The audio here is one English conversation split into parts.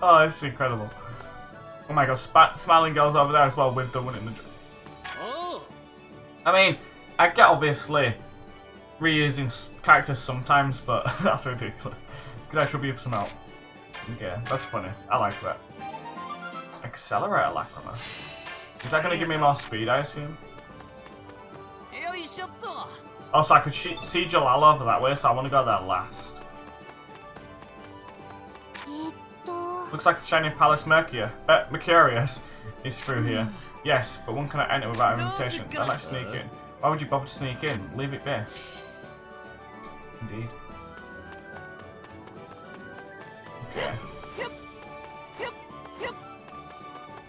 Oh, it's incredible. Oh my god, Smiling Girl's over there as well with the one in the... I mean, I get obviously reusing characters sometimes, but that's ridiculous. Could actually be some help. Yeah, that's funny. I like that. Accelerator Lacrima. Is that going to give me more speed, I assume? Also, I could see Jalal over that way, so I want to go there last. Looks like the Shining Palace Mercurius is through here. Yes, but one cannot enter without an invitation. I'd like to sneak in. Why would you bother to sneak in? Leave it be. Indeed. Okay.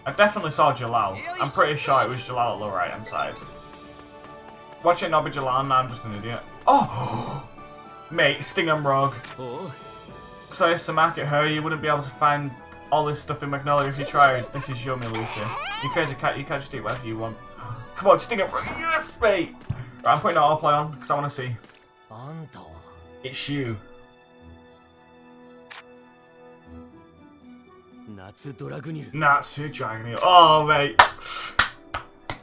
I definitely saw Jalal. I'm pretty sure it was Jalal at the right hand side. Watch it not be Jalal, now I'm just an idiot. Oh! Mate, Sting and Rogue. So it's to market her, you wouldn't be able to find all this stuff in Magnolia if you tried. This is Yummy, Lucy. You crazy cat, you can't just eat whatever you want. Come on, Sting and Rogue. Yes, mate! Right, I'm putting autoplay on, because I want to see. It's you. Natsu Dragonil. Oh, mate.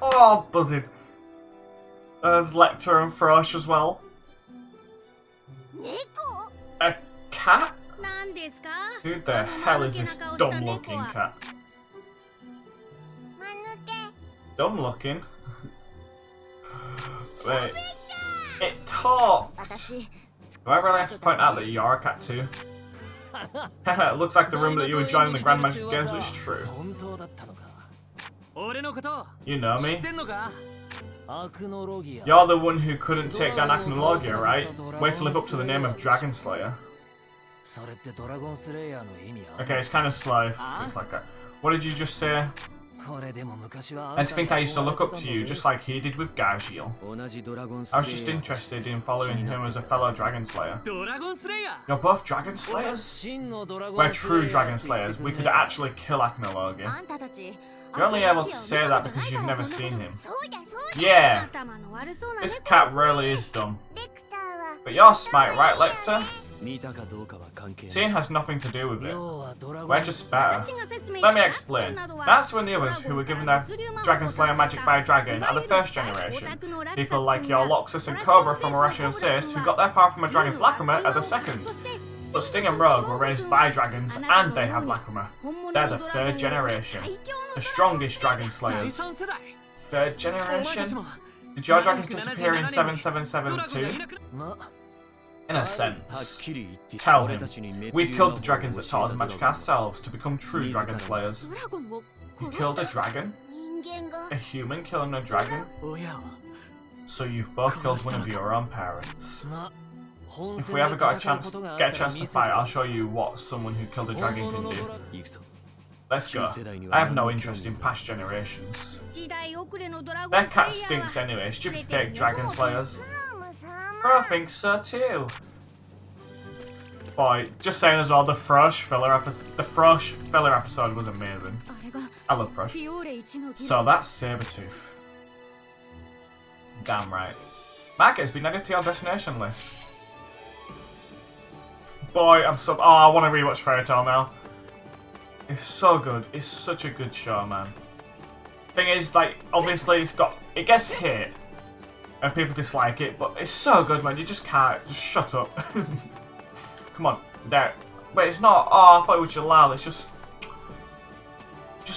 Oh, buzzing. There's Lecter and Frosh as well. A cat? Who the hell is this dumb-looking cat? Dumb looking? Wait. It talks! Do I really have to point out that you're a cat too? It looks like the room that you were joining the Grand Magic Games was true. You know me? You're the one who couldn't take down Acnologia, right? Way to live up to the name of Dragon Slayer. Okay, it's kind of slow. It's like a... What did you just say? And to think I used to look up to you, just like he did with Gajiel. I was just interested in following him as a fellow Dragon Slayer. You're both Dragon Slayers? We're true Dragon Slayers. We could actually kill Acnologia. You're only able to say that because you've never seen him. Yeah! This cat really is dumb. But you're smart, right, Lecter? Seeing has nothing to do with it. We're just better. Let me explain. Natsu and the others who were given their Dragon Slayer magic by a dragon are the first generation. People like your Loxus and Cobra from Arashi and Sis who got their power from a dragon's lacrima are the second. But Sting and Rogue were raised by dragons and they have lacrima. They're the third generation. The strongest Dragon Slayers. Third generation? Did your dragons disappear in 7772? In a sense. Tell him. We killed the dragons that taught us magic ourselves to become true Dragon Slayers. You killed a dragon? A human killing a dragon? So you've both killed one of your own parents. If we ever get a chance to fight, I'll show you what someone who killed a dragon can do. Let's go. I have no interest in past generations. Their cat stinks anyway, stupid fake Dragon Slayers. I think so too. Boy, just saying as well, the Frosh filler episode was amazing. I love Frosh. So that's Sabretooth. Damn right. Market has been added to your destination list. Boy, I'm so... Oh, I want to rewatch Fairy Tail now. It's so good. It's such a good show, man. Thing is, like, obviously it gets hit. And people dislike it, but it's so good, man. You just can't. Just shut up. Come on. There. Wait, it's not. Oh, I thought it was Jalal. It's just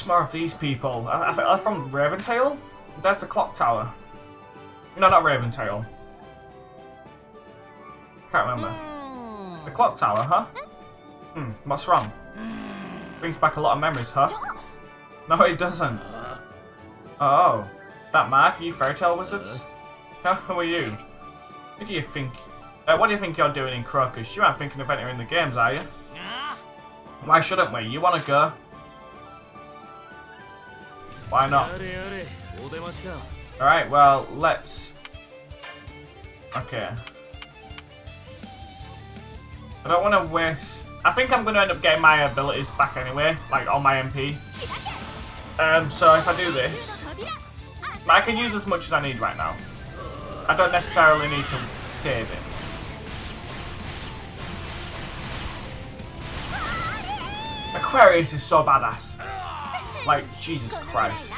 more of these people. I think they're from Raventail? That's the clock tower. No, not Raventail. Can't remember. The clock tower, huh? What's wrong? Brings back a lot of memories, huh? No, it doesn't. Oh. That Mark, you fairy tale wizards? Who are you? What do you think you're doing in Crocus? You aren't thinking of entering the games, are you? Why shouldn't we? You want to go? Why not? Alright, well, let's... Okay. I don't want to waste... I think I'm going to end up getting my abilities back anyway, like on my MP. So if I do this... I can use as much as I need right now. I don't necessarily need to save it. Aquarius is so badass. Like, Jesus Christ.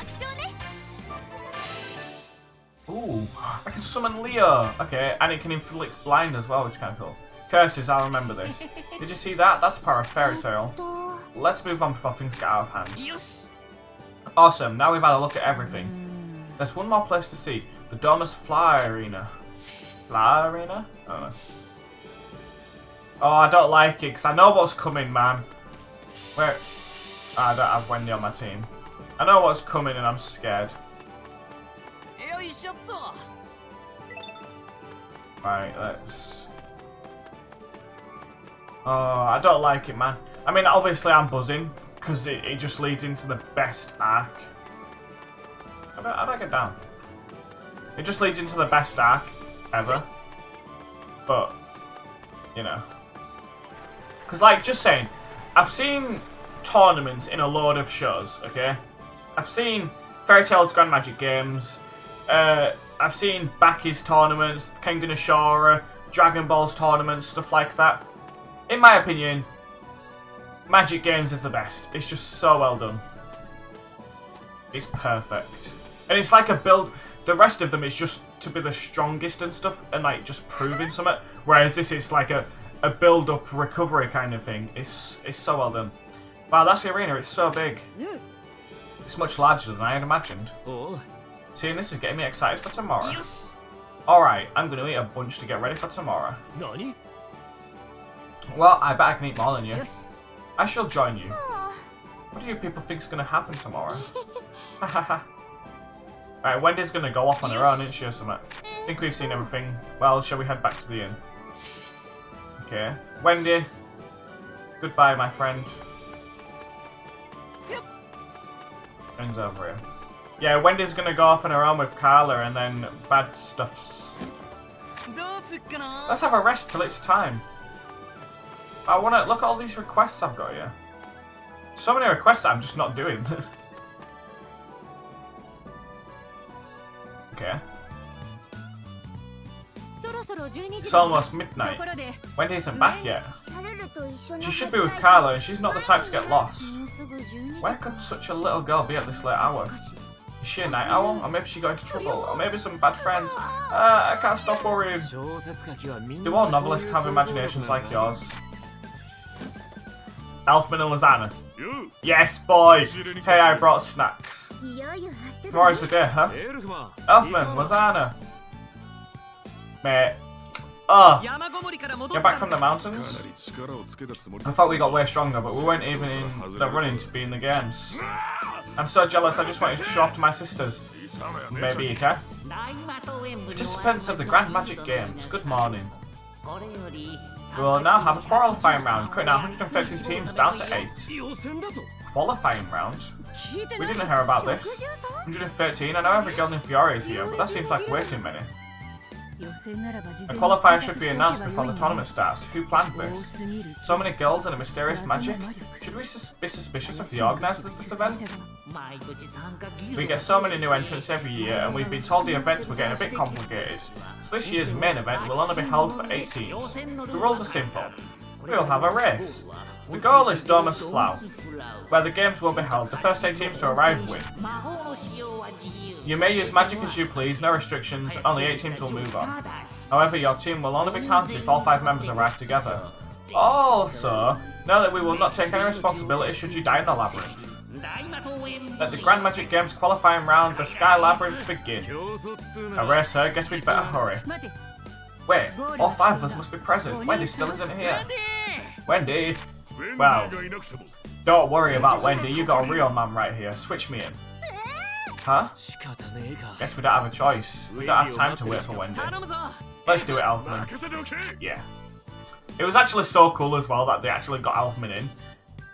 Ooh, I can summon Leo. Okay, and it can inflict blind as well, which is kind of cool. Curses, I'll remember this. Did you see that? That's the power of Fairy Tail. Let's move on before things get out of hand. Awesome, now we've had a look at everything. There's one more place to see. The Domus Fly Arena. Fly Arena? I don't know. Oh, I don't like it, because I know what's coming, man. Where? I don't have Wendy on my team. I know what's coming and I'm scared. Right, let's... Oh, I don't like it, man. I mean, obviously I'm buzzing, because it just leads into the best arc. How do I get down? It just leads into the best arc ever. But, you know. Because, like, just saying, I've seen tournaments in a load of shows, okay? I've seen Fairy Tail's Grand Magic Games. I've seen Baki's tournaments, Kengan Ashura, Dragon Ball's tournaments, stuff like that. In my opinion, Magic Games is the best. It's just so well done. It's perfect. And it's like a build... The rest of them is just to be the strongest and stuff, and like just proving something. Whereas this is like a build-up recovery kind of thing. It's so well done. Wow, that's the arena. It's so big. It's much larger than I had imagined. Seeing this is getting me excited for tomorrow. Alright, I'm going to eat a bunch to get ready for tomorrow. Well, I bet I can eat more than you. I shall join you. What do you people think is going to happen tomorrow? Right, Wendy's going to go off on her own, isn't she, or something? I think we've seen everything. Well, shall we head back to the inn? Okay. Wendy. Goodbye, my friend. Friends over here. Yeah, Wendy's going to go off on her own with Carla, and then bad stuffs. Let's have a rest till it's time. I want to look at all these requests I've got here. So many requests that I'm just not doing. Okay. It's almost midnight. Wendy isn't back yet. She should be with Carla, and she's not the type to get lost. Where could such a little girl be at this late hour? Is she a night owl? Or maybe she got into trouble? Or maybe some bad friends? I can't stop worrying. Do all novelists have imaginations like yours? Elfman and Lasagna. Yes, boy! Hey, I brought snacks. Tomorrow's the day, huh? Elfman, Lasagna. Mate. Oh! Get back from the mountains? I thought we got way stronger, but we weren't even in the running to be in the games. I'm so jealous, I just wanted to show off to my sisters. Maybe you can? Participants of the Grand Magic Games, good morning. We will now have a qualifying round, cutting out 113 teams down to 8. Qualifying round? We didn't hear about this. 113, I know every guild in Fiore is here, but that seems like way too many. A qualifier should be announced before the tournament starts. Who planned this? So many guilds and a mysterious magic? Should we be suspicious of the organisers of this event? We get so many new entrants every year, and we've been told the events were getting a bit complicated. So this year's main event will only be held for 8 teams. The rules are simple. We will have a race. The goal is Domus Flow, where the games will be held. The first 8 teams to arrive win. You may use magic as you please, no restrictions, only 8 teams will move on. However, your team will only be counted if all 5 members arrive together. Also, know that we will not take any responsibility should you die in the labyrinth. Let the Grand Magic Games qualifying round, the Sky Labyrinth, begin. A race, sir, guess we'd better hurry. Wait, all 5 of us must be present. Wendy still isn't here. Wendy! Well, don't worry about Wendy, you got a real man right here. Switch me in. Huh? Guess we don't have a choice. We don't have time to wait for Wendy. Let's do it, Elfman. Yeah. It was actually so cool as well that they actually got Elfman in.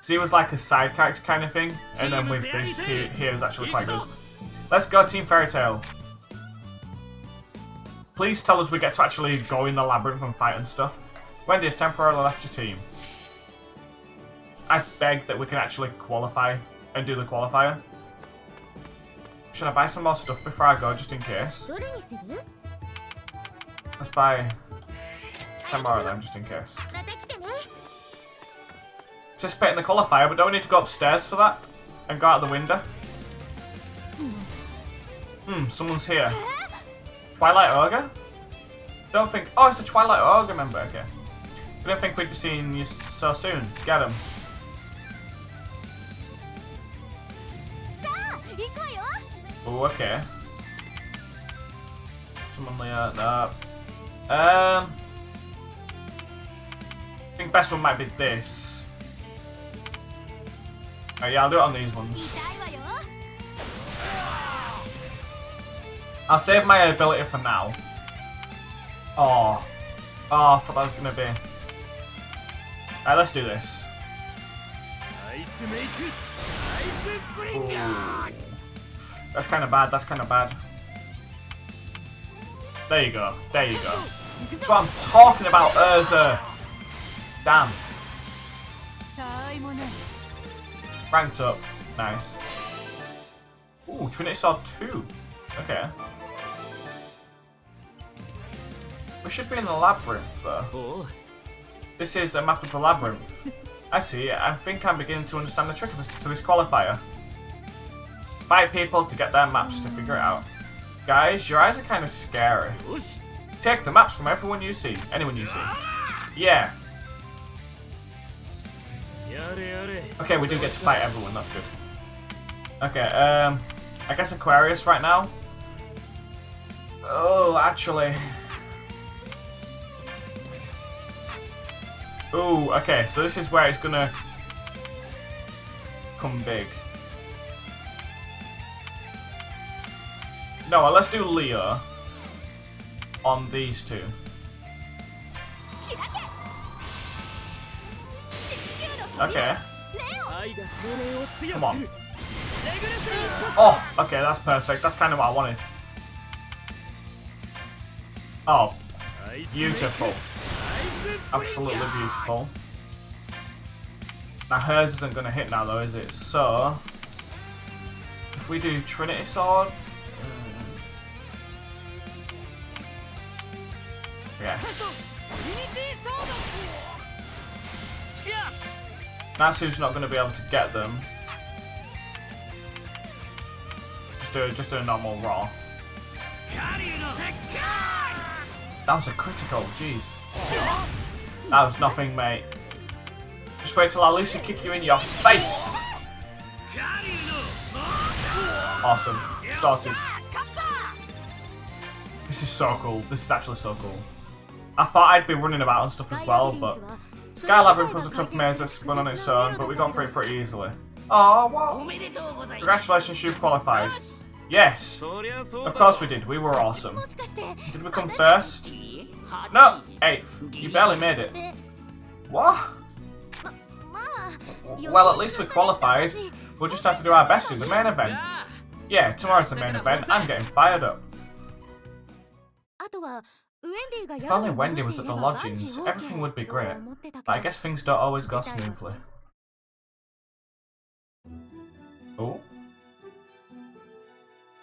So he was like a side character kind of thing, and then with this, he was actually quite good. Let's go, Team Fairy Tail. Please tell us we get to actually go in the labyrinth and fight and stuff. Wendy has temporarily left your team. I beg that we can actually qualify and do the qualifier. Should I buy some more stuff before I go, just in case? Let's buy 10 more of them, just in case. Participating in the qualifier, but don't we need to go upstairs for that? And go out the window? Someone's here. Twilight Ogre? Don't think... Oh, it's a Twilight Ogre member, okay. I don't think we'd be seeing you so soon. Get him. Oh, okay. Someone later. No. I think best one might be this. Oh, yeah, I'll do it on these ones. I'll save my ability for now. Oh. Oh, I thought that was gonna be. Alright, let's do this. Ooh. That's kind of bad, that's kind of bad. There you go, there you go. That's what I'm talking about, Urza. Damn. Ranked up, nice. Ooh, Trinity Sword 2. Okay. We should be in the labyrinth though. This is a map of the labyrinth. I see, I think I'm beginning to understand the trick to this qualifier. 5 people to get their maps to figure it out. Guys, your eyes are kind of scary. Take the maps from everyone you see. Anyone you see. Yeah. Okay, we do get to fight everyone, that's good. Okay, I guess Aquarius right now. Oh, actually. Ooh, okay, so this is where it's gonna come big. No, well, let's do Leo on these two. Okay. Come on. Oh, okay, that's perfect. That's kind of what I wanted. Oh, beautiful. Absolutely beautiful. Now hers isn't going to hit now though, is it? So, if we do Trinity Sword... Yeah. Nasu's not going to be able to get them. Just do a normal Raw. That was a critical, jeez. That was nothing, mate. Just wait till I Lucy kick you in your face! Awesome. Sorted. This is so cool. This is actually so cool. I thought I'd be running about and stuff as well, but... Sky Labyrinth was a tough maze that spun on its own, but we got through it pretty easily. Oh, what? Congratulations, you qualified. Yes! Of course we did. We were awesome. Did we come first? No! 8th. You barely made it. What? Well, at least we qualified. We'll just have to do our best in the main event. Yeah, tomorrow's the main event. I'm getting fired up. If only Wendy was at the lodgings, everything would be great. But I guess things don't always go smoothly. Oh?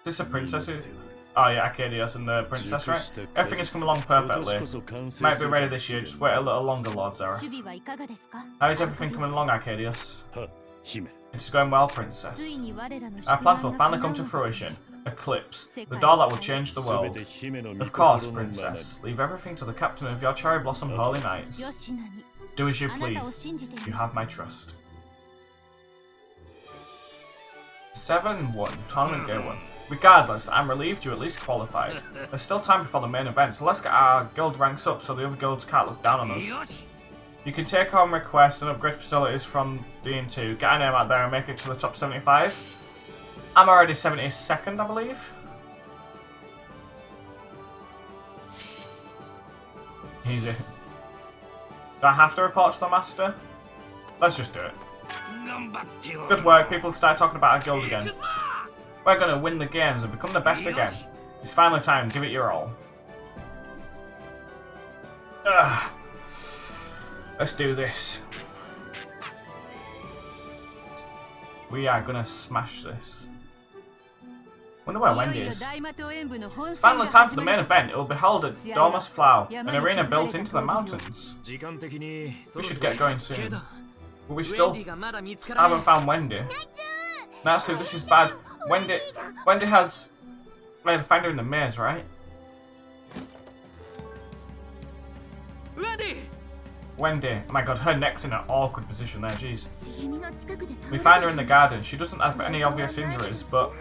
Is this a princess who... Oh yeah, Arcadius and the princess, right? Everything has come along perfectly. Might be ready this year, just wait a little longer, Lord Zara. How is everything coming along, Arcadius? It's going well, princess. Our plans will finally come to fruition. Eclipse, the door that will change the world. Of course, princess. Leave everything to the captain of your Cherry Blossom Holy Knights. Do as you please. You have my trust. 7-1, Tournament Day 1. Regardless, I'm relieved you at least qualified. There's still time before the main event, so let's get our guild ranks up so the other guilds can't look down on us. You can take home requests and upgrade facilities from D&2, get our name out there and make it to the top 75. I'm already 72nd, I believe. Easy. Do I have to report to the master? Let's just do it. Good work, people start talking about our guild again. We're gonna win the games and become the best again. It's finally time, give it your all. Ugh. Let's do this. We are gonna smash this. Wonder where Wendy is. It's finally time for the main event. It will be held at Domus Flow, an arena built into the mountains. We should get going soon. But we still haven't found Wendy. Natsu, this is bad. Wendy has... Well, find her in the maze, right? Wendy. Oh my god, her neck's in an awkward position there, jeez. We find her in the garden. She doesn't have any obvious injuries, but...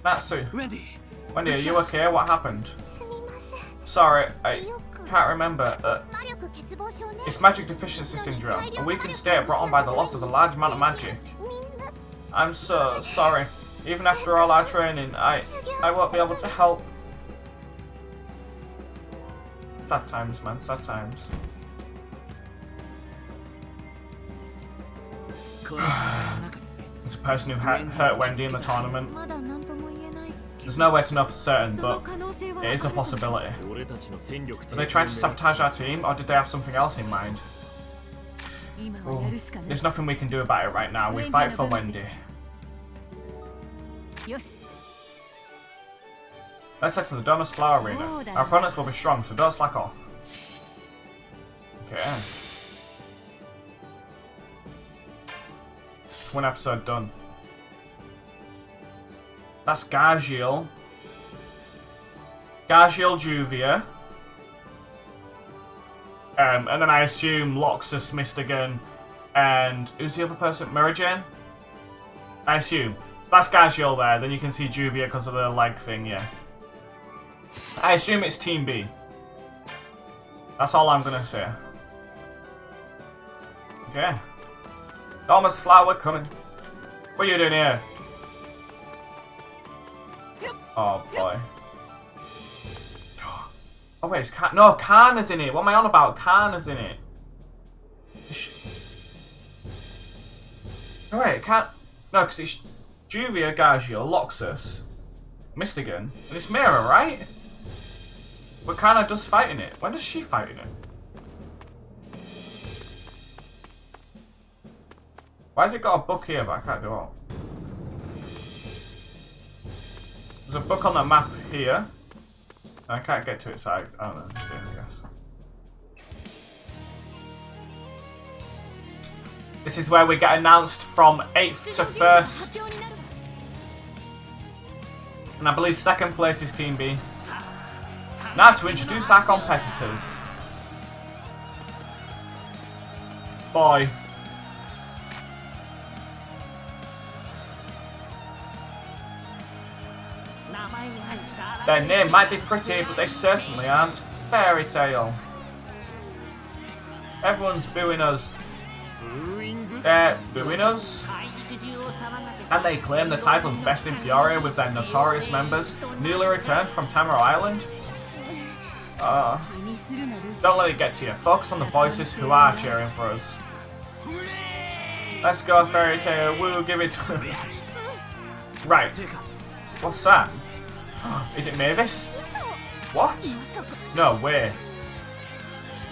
Natsu. Wendy, are you okay? What happened? Sorry, I can't remember. It's magic deficiency syndrome, a weakened state brought on by the loss of a large amount of magic. I'm so sorry. Even after all our training, I won't be able to help. Sad times, man, sad times. It's a person who hurt Wendy in the tournament. There's no way to know for certain, but it is a possibility. Are they trying to sabotage our team, or did they have something else in mind? Ooh, there's nothing we can do about it right now. We fight for Wendy. Let's head to the Domus Flower Arena. Our opponents will be strong, so don't slack off. Okay. It's one episode done. That's Gargiel. Gargiel Juvia. And then I assume Loxus, Mystigan, and who's the other person? Mary Jane? I assume. That's Gargiel there, then you can see Juvia because of the leg thing, yeah. I assume it's Team B. That's all I'm gonna say. Okay. Domus Flower coming. What are you doing here? Oh boy. Oh wait, it's Khan. No, Kana's in it. What am I on about? Kana's in it. Oh wait, no, because it's Juvia, Gargiel, Loxus, Mystigan, and it's Mira, right? But Kana does fight in it. When does she fight in it? Why has it got a book here, but I can't do all? There's a book on the map here. I can't get to it, so I don't know, just here, I guess. This is where we get announced from 8th to 1st. And I believe 2nd place is Team B. Now to introduce our competitors. Boy. Their name might be pretty, but they certainly aren't. Fairy Tale. Everyone's booing us. They're booing us? And they claim the title of Best in Furia with their notorious members, newly returned from Tamaro Island? Don't let it get to you. Focus on the voices who are cheering for us. Let's go, Fairy Tale. Woo, give it to me. Right. What's that? Is it Mavis? What? No way.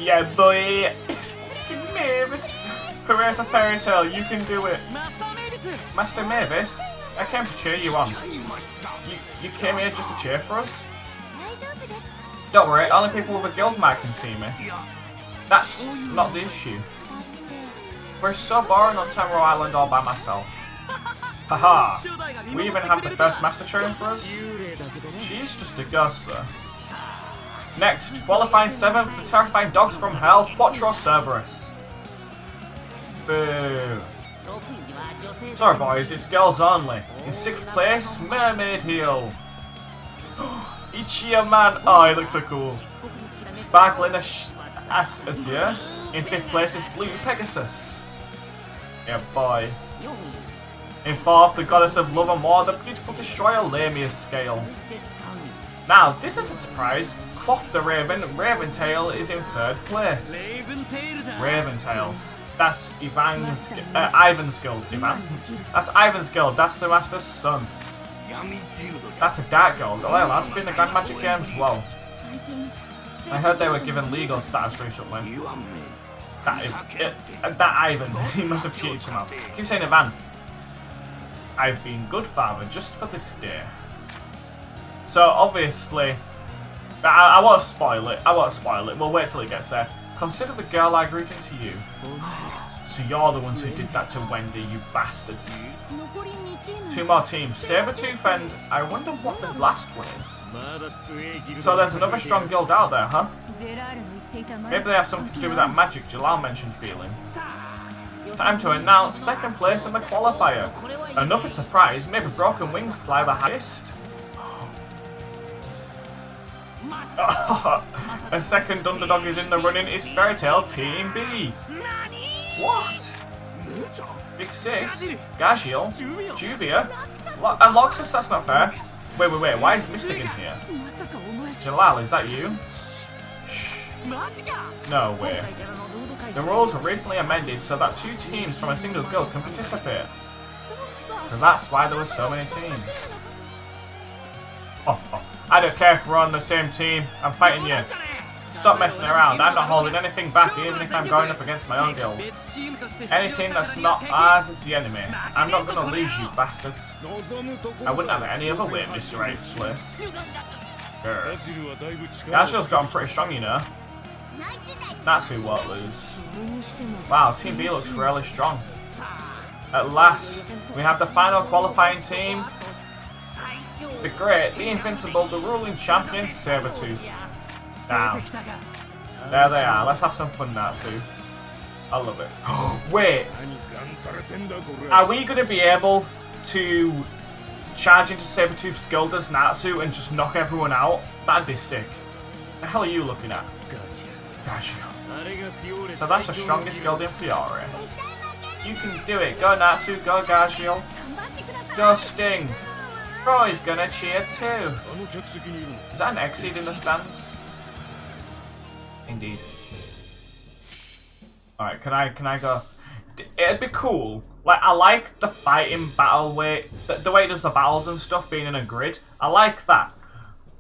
Yeah, boy. It's Mavis. Hooray for Fairy Tale, you can do it. Master Mavis, I came to cheer you on. You came here just to cheer for us? Don't worry, only people with a guild mark can see me. That's not the issue. We're so boring on Tamaro Island all by myself. Haha, we even have the first master cheering for us? She's just a ghost though. Next, qualifying 7th, the terrifying dogs from hell, Quattro Cerberus. Boo. Sorry boys, it's girls only. In 6th place, Mermaid Heel. Ichia Man, oh he looks so cool. Sparkling Azure. In 5th place is Blue Pegasus. Yeah boy. In 4th, the goddess of love and war, the beautiful destroyer Lamia Scale. Now, this is a surprise. Quoth the Raven, Raventail is in 3rd place. Raventail. That's Ivan's guild. Ivan? That's Ivan's guild, that's the Master's son. That's a dark guild. Oh, well, that's been the Grand Magic Games. Whoa. I heard they were given legal status recently. That Ivan, he must have cheated somehow. Keep saying Ivan. I've been good father just for this day. So obviously, I won't spoil it. We'll wait till it gets there. Consider the girl I grew into you. So you're the ones who did that to Wendy, you bastards. 2 more teams. Sabretooth and I wonder what the last one is. So there's another strong guild out there, huh? Maybe they have something to do with that magic Jalal mentioned feeling. Time to announce 2nd place in the qualifier. Another surprise, maybe Broken Wings fly the highest. A second underdog is in the running. It's Fairy Tail Team B. What? Big Sis, Gagiel, Juvia, and Loxus, that's not fair. Wait, why is Mystigan here? Jalal, is that you? Shh. No way. The rules were recently amended so that 2 teams from a single guild can participate. So that's why there were so many teams. I don't care if we're on the same team. I'm fighting you. Stop messing around. I'm not holding anything back, even if I'm going up against my own guild. Any team that's not ours is the enemy. I'm not going to lose you, bastards. I wouldn't have it any other way, Mr. 8th place. Gagiel's gotten pretty strong, you know. Natsu won't lose. Wow, Team B looks really strong. At last, we have the final qualifying team. The great, the invincible, the ruling champion, Sabretooth. Damn. There they are. Let's have some fun, Natsu. I love it. Wait. Are we going to be able to charge into Sabretooth's guild as Natsu and just knock everyone out? That'd be sick. The hell are you looking at? Gotcha. So that's the strongest guild in Fiore. You can do it. Go Natsu, go Gagiel. Go Sting. Roy's gonna cheer too. Is that an Exceed in the stands? Indeed. Alright, can I go? It'd be cool. Like, I like the fighting battle way, the way it does the battles and stuff being in a grid. I like that.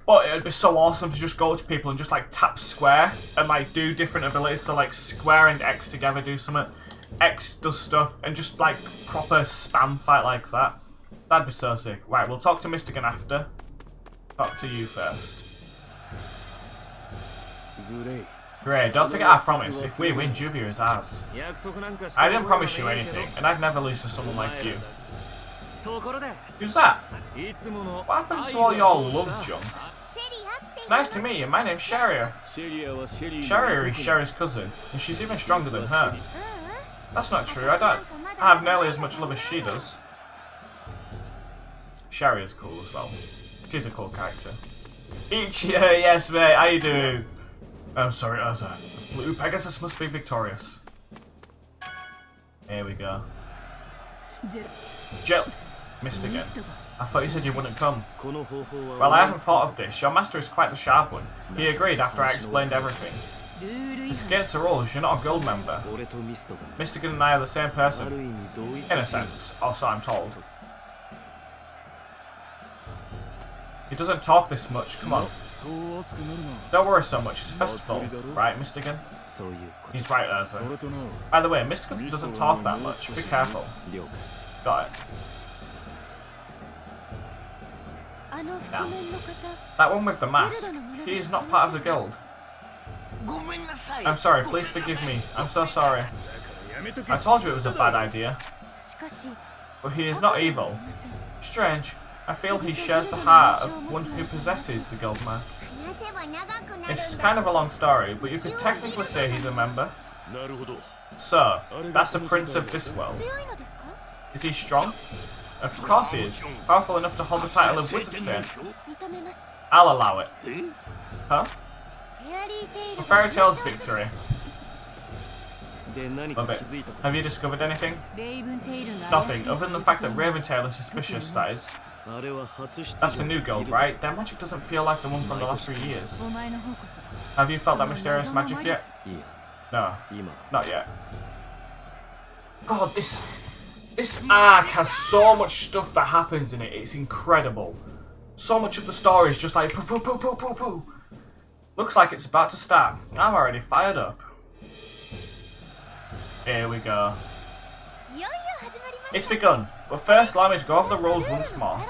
But it'd be so awesome to just go to people and just like tap square and like do different abilities. So like square and X together do something. X does stuff and just like proper spam fight like that. That'd be so sick. Right, we'll talk to Mystigan after. Talk to you first. Great, don't forget our promise. If we win, Juvia is ours. I didn't promise you anything, and I'd never lose to someone like you. Who's that? What happened to all your love junk? It's nice to meet you. My name's Sharia. Sharia is Sherry's cousin, and she's even stronger than her. That's not true. I have nearly as much love as she does. Sharia's cool as well. She's a cool character. Ichiya, yes mate, how you doing? I'm sorry, Urza. Blue Pegasus must be victorious. Here we go. Jill! Mystigan. I thought you said you wouldn't come. Well, I hadn't thought of this. Your master is quite the sharp one. He agreed after I explained everything. It's against the rules, you're not a guild member. Mystigan and I are the same person. In a sense, or so I'm told. He doesn't talk this much, come on. Don't worry so much, it's a festival, right, Mystigan? He's right, Urza. By the way, Mystigan doesn't talk that much, be careful. Got it. Now, that one with the mask, he is not part of the guild. I'm sorry, please forgive me, I'm so sorry. I told you it was a bad idea. But he is not evil. Strange. I feel he shares the heart of one who possesses the guild mark. It's kind of a long story, but you could technically say he's a member. So, that's the Prince of this world. Is he strong? Of course he is. Powerful enough to hold the title of Wizard Saint. I'll allow it. Huh? For Fairy Tail's victory. Love it. Have you discovered anything? Nothing, other than the fact that Raventail is suspicious, that is. That's the new guild, right? Their magic doesn't feel like the one from the last 3 years. Have you felt that mysterious magic yet? No, not yet. God, this arc has so much stuff that happens in it. It's incredible. So much of the story is just like poo poo poo poo poo poo. Looks like it's about to start. I'm already fired up. Here we go. It's begun, but first allow me to go over the rules once more.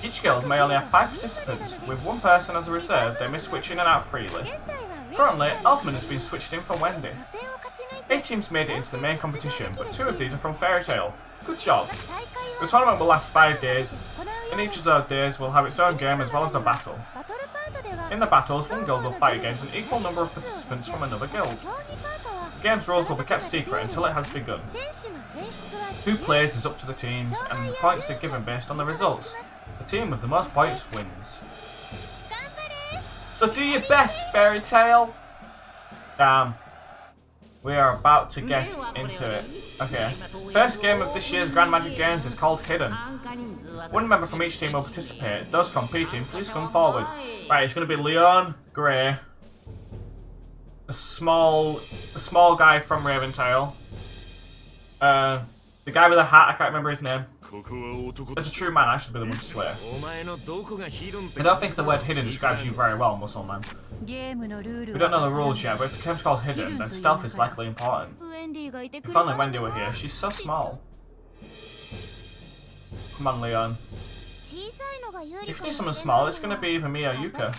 Each guild may only have 5 participants. With one person as a reserve, they may switch in and out freely. Currently, Elfman has been switched in for Wendy. 8 teams made it into the main competition, but 2 of these are from Fairy Tail. Good job. The tournament will last 5 days, and each of those days will have its own game as well as a battle. In the battles, one guild will fight against an equal number of participants from another guild. The game's rules will be kept secret until it has begun. Who plays is up to the teams, and points are given based on the results. The team with the most points wins. So do your best, Fairy Tail! Damn. We are about to get into it. Okay. First game of this year's Grand Magic Games is called Hidden. One member from each team will participate. Those competing, please come forward. Right, it's going to be Leon, Grey, the small guy from Raventail, the guy with a hat, I can't remember his name. As a true man, I should be the one to play. I don't think the word hidden describes you very well, Muscleman. We don't know the rules yet, but if the game's called Hidden, then stealth is likely important. If only Wendy were here, she's so small. Come on, Leon. If you need someone small, it's going to be either me or Yuka.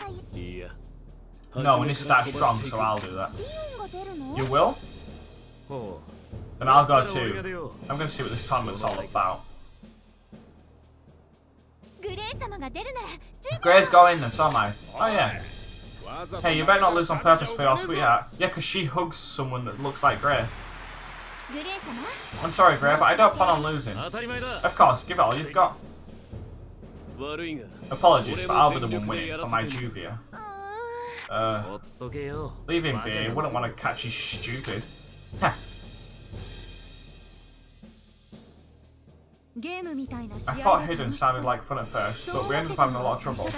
No, we need to start strong, so I'll do that. You will? Then I'll go too. I'm going to see what this tournament's all about. If Grey's going, then so am I. Oh yeah. Hey, you better not lose on purpose for your sweetheart. Yeah, because she hugs someone that looks like Grey. I'm sorry, Grey, but I don't plan on losing. Of course, give it all you've got. Apologies, but I'll be the one winning for my Juvia. Leave him be, I wouldn't want to catch his stupid. Heh. I thought Hidden sounded like fun at first, but we ended up having a lot of trouble.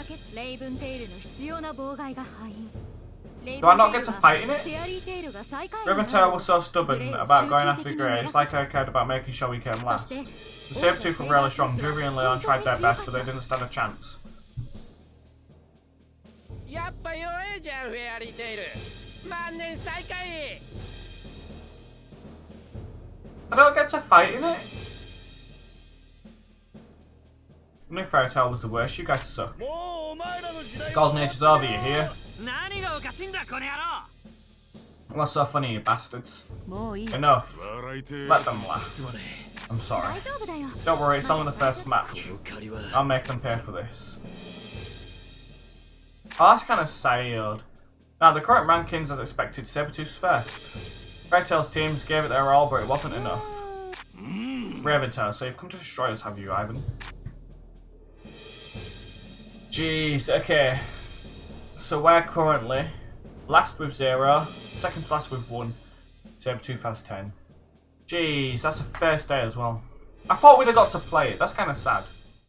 Do I not get to fight in it? Raventail was so stubborn about going after Grey, it's like I cared about making sure we came last. The Sabertooth were really strong, Juvia and Leon tried their best, but they didn't stand a chance. I don't get to fight in it? I knew Fairy Tail was the worst, you guys suck. Golden Age is over, you hear? What's so funny, you bastards? Enough. Let them laugh. I'm sorry. Don't worry, it's only the first match. I'll make them pay for this. Oh, that's kind of sad. Now, the current rankings as expected, Sabertooth's first. Fairy Tail's teams gave it their all, but it wasn't enough. Raventail, so you've come to destroy us, have you, Ivan? Jeez, okay. So we're currently last with 0, second to last with 1. Sabertooth has 10. Jeez, that's a first day as well. I thought we'd have got to play it. That's kind of sad.